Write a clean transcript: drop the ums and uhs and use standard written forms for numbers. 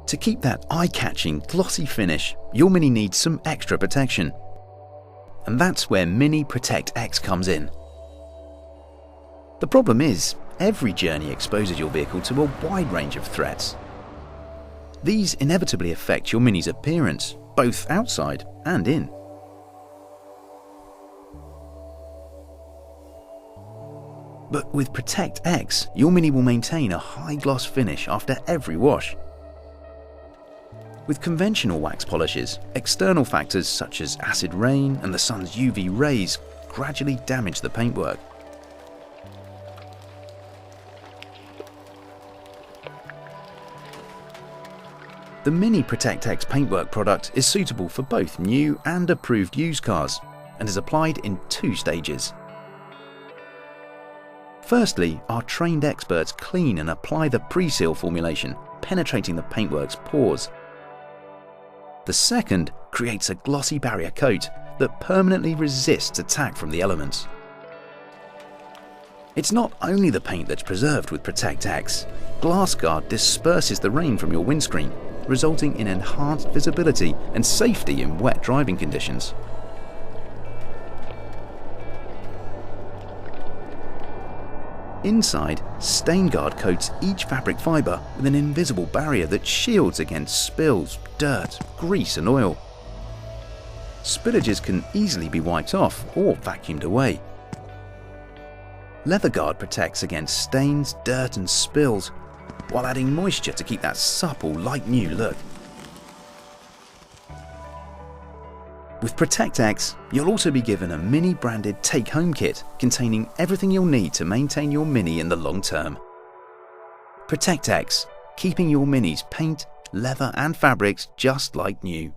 To keep that eye-catching, glossy finish, your Mini needs some extra protection. And that's where Mini Protect X comes in. The problem is, every journey exposes your vehicle to a wide range of threats. These inevitably affect your Mini's appearance, both outside and in. But with Protect X, your Mini will maintain a high gloss finish after every wash. With conventional wax polishes, external factors such as acid rain and the sun's UV rays gradually damage the paintwork. The Mini Protect X paintwork product is suitable for both new and approved used cars and is applied in 2 stages. Firstly, our trained experts clean and apply the pre-seal formulation, penetrating the paintwork's pores. The second creates a glossy barrier coat that permanently resists attack from the elements. It's not only the paint that's preserved with Protect X. GlassGuard disperses the rain from your windscreen, resulting in enhanced visibility and safety in wet driving conditions. Inside, StainGuard coats each fabric fibre with an invisible barrier that shields against spills, dirt, grease and oil. Spillages can easily be wiped off or vacuumed away. LeatherGuard protects against stains, dirt and spills, while adding moisture to keep that supple, like-new look. With Protect X, you'll also be given a Mini branded take-home kit containing everything you'll need to maintain your Mini in the long term. Protect X, keeping your Mini's paint, leather and fabrics just like new.